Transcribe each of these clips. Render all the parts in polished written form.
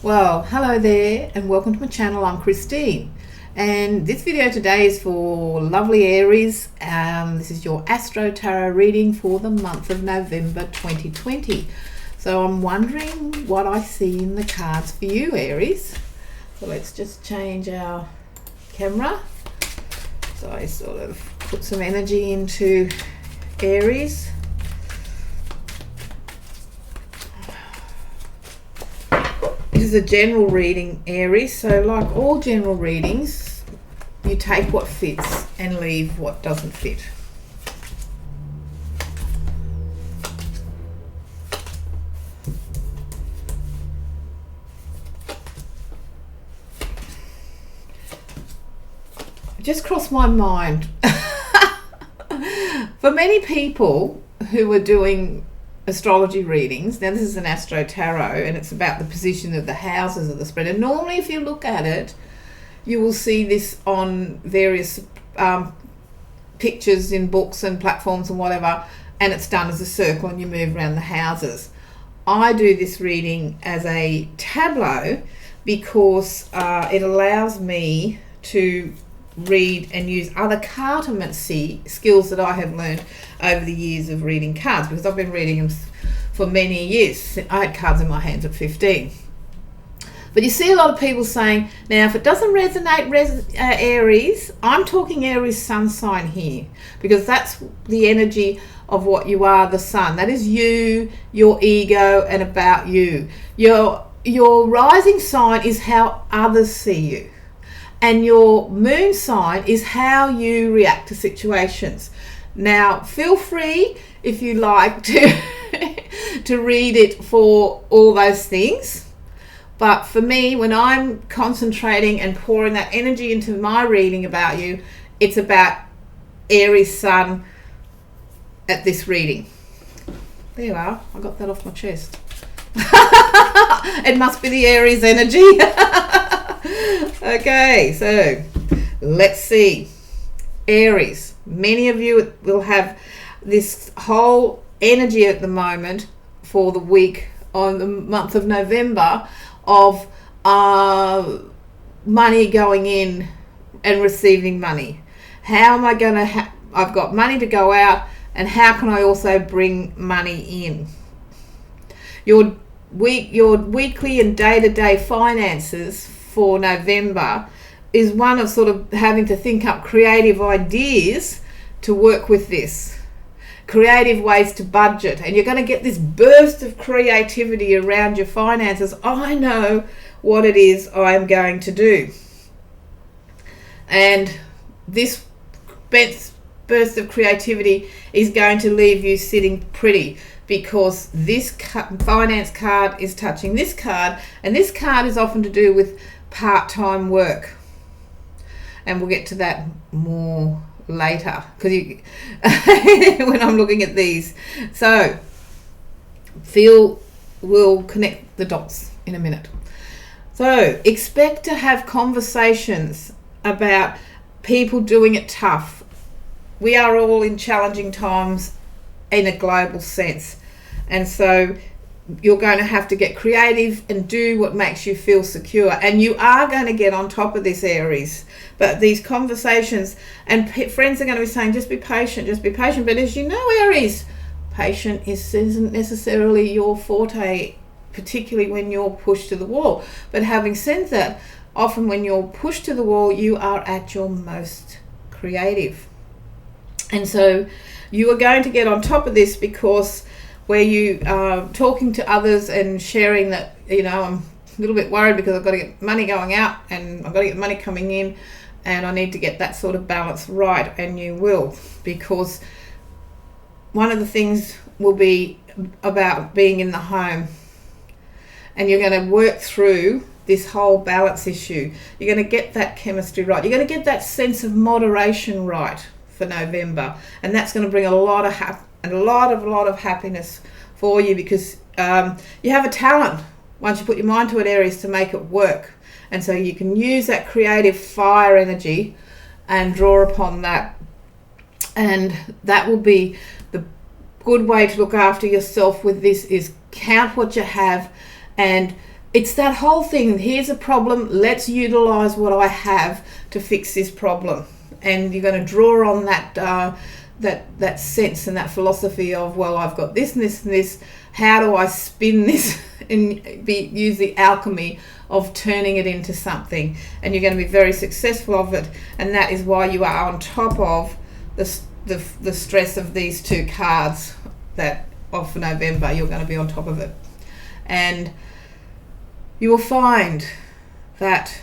Well, hello there and welcome to my channel. I'm Christine, and this video today is for lovely Aries. This is your Astro Tarot reading for the month of November 2020. So I'm wondering what I see in the cards for you, Aries. So let's just change our camera so I sort of put some energy into Aries. This is a general reading, Aries, so like all general readings, you take what fits and leave what doesn't fit. It just crossed my mind. For many people who are doing astrology readings, now this is an Astro Tarot and it's about the position of the houses of the spread, and normally if you look at it you will see this on various pictures in books and platforms and whatever, and it's done as a circle and you move around the houses. I do this reading as a tableau because it allows me to read and use other cartomancy skills that I have learned over the years of reading cards, because I've been reading them for many years. I had cards in my hands at 15. But you see a lot of people saying, now if it doesn't resonate Aries, I'm talking Aries sun sign here, because that's the energy of what you are, the sun. That is you, your ego, and about you. Your rising sign is how others see you. And your moon sign is how you react to situations. Now, feel free, if you like, to read it for all those things. But for me, when I'm concentrating and pouring that energy into my reading about you, it's about Aries sun at this reading. There you are. I got that off my chest. It must be the Aries energy. Okay, so let's see. Aries, many of you will have this whole energy at the moment for the week on the month of November of money going in and receiving money. How am I going to I've got money to go out, and how can I also bring money in? Your weekly and day-to-day finances for November is one of sort of having to think up creative ideas to work with this, creative ways to budget, and you're going to get this burst of creativity around your finances. I know what it is I'm going to do, and this burst of creativity is going to leave you sitting pretty, because this finance card is touching this card, and this card is often to do with part-time work, and we'll get to that more later because when I'm looking at these. So we'll connect the dots in a minute. So expect to have conversations about people doing it tough. We are all in challenging times in a global sense, and so you're going to have to get creative and do what makes you feel secure, and you are going to get on top of this, Aries. But these conversations, and friends are going to be saying, just be patient, but as you know, Aries, patient isn't necessarily your forte, particularly when you're pushed to the wall. But having said that, often when you're pushed to the wall, you are at your most creative, and so you are going to get on top of this, because where you are talking to others and sharing that, I'm a little bit worried because I've got to get money going out and I've got to get money coming in, and I need to get that sort of balance right, and you will, because one of the things will be about being in the home, and you're going to work through this whole balance issue. You're going to get that chemistry right. You're going to get that sense of moderation right for November, and that's going to bring a lot of happiness for you, because you have a talent, once you put your mind to it, Aries, to make it work, and so you can use that creative fire energy and draw upon that, and that will be the good way to look after yourself with this, is count what you have and it's that whole thing. Here's a problem. Let's utilize what I have to fix this problem. And you're going to draw on that sense and that philosophy of, well, I've got this and this and this. How do I spin this and use the alchemy of turning it into something? And you're going to be very successful of it. And that is why you are on top of the stress of these two cards that of November. You're going to be on top of it. And you will find that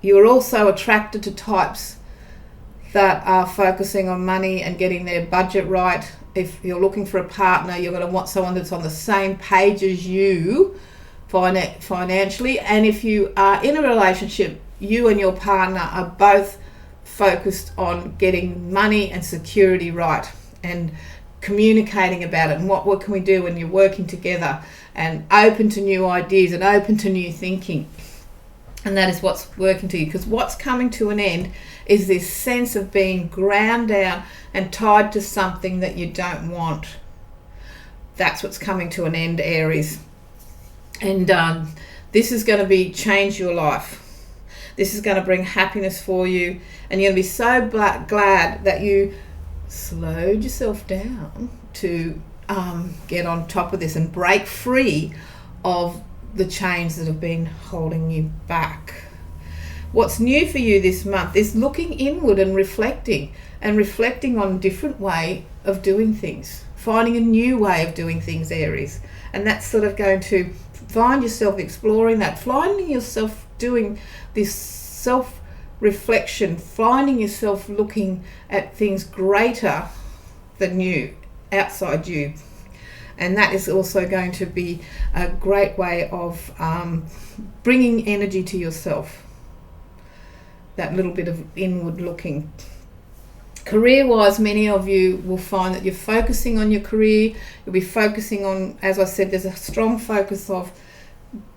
you are also attracted to types that are focusing on money and getting their budget right. If you're looking for a partner, you're going to want someone that's on the same page as you financially. And if you are in a relationship, you and your partner are both focused on getting money and security right and communicating about it and what can we do when you're working together and open to new ideas and open to new thinking. And that is what's working to you, because what's coming to an end is this sense of being ground down and tied to something that you don't want. That's what's coming to an end, Aries. And this is going to change your life. This is going to bring happiness for you, and you're going to be so glad that you slowed yourself down to get on top of this and break free of the chains that have been holding you back. What's new for you this month is looking inward and reflecting on a different way of doing things, finding a new way of doing things, Aries. And that's sort of going to find yourself exploring that, finding yourself doing this self-reflection, finding yourself looking at things greater than you, outside you. And that is also going to be a great way of bringing energy to yourself. That little bit of inward looking. Career-wise, many of you will find that you're focusing on your career. You'll be focusing on, as I said, there's a strong focus of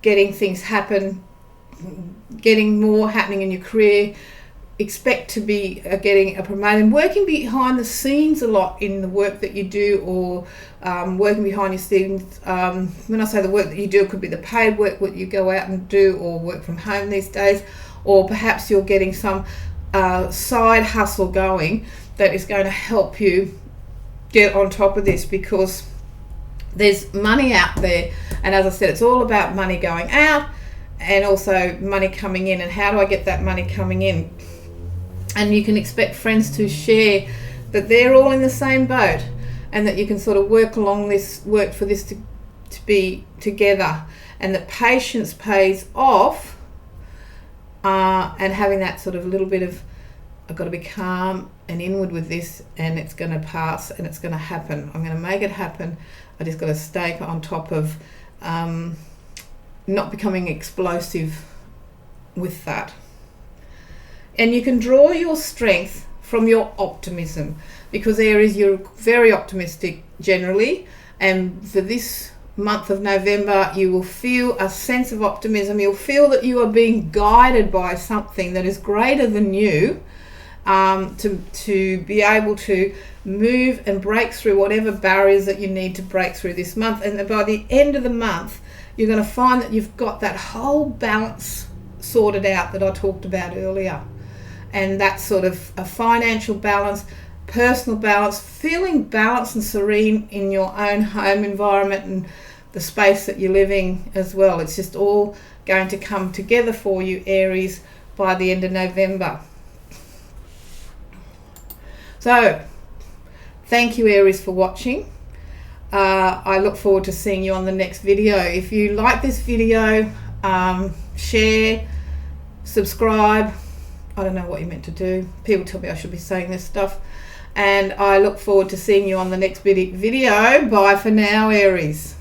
getting things happen, getting more happening in your career. Expect to be getting a promotion, working behind the scenes a lot in the work that you do, or working behind your scenes. When I say the work that you do, it could be the paid work that you go out and do, or work from home these days, or perhaps you're getting some side hustle going that is going to help you get on top of this, because there's money out there. And as I said, it's all about money going out and also money coming in. And how do I get that money coming in? And you can expect friends to share that they're all in the same boat, and that you can sort of work for this to be together, and that patience pays off, and having that sort of little bit of, I've got to be calm and inward with this, and it's going to pass and it's going to happen. I'm going to make it happen. I just got to stay on top of not becoming explosive with that. And you can draw your strength from your optimism, because Aries, you're very optimistic generally, and for this month of November you will feel a sense of optimism. You'll feel that you are being guided by something that is greater than you, to be able to move and break through whatever barriers that you need to break through this month. And by the end of the month you're going to find that you've got that whole balance sorted out that I talked about earlier. And that's sort of a financial balance, personal balance, feeling balanced and serene in your own home environment and the space that you're living as well. It's just all going to come together for you, Aries, by the end of November. So, thank you, Aries, for watching. I look forward to seeing you on the next video. If you like this video, share, subscribe. I don't know what you're meant to do. People tell me I should be saying this stuff. And I look forward to seeing you on the next video. Bye for now, Aries.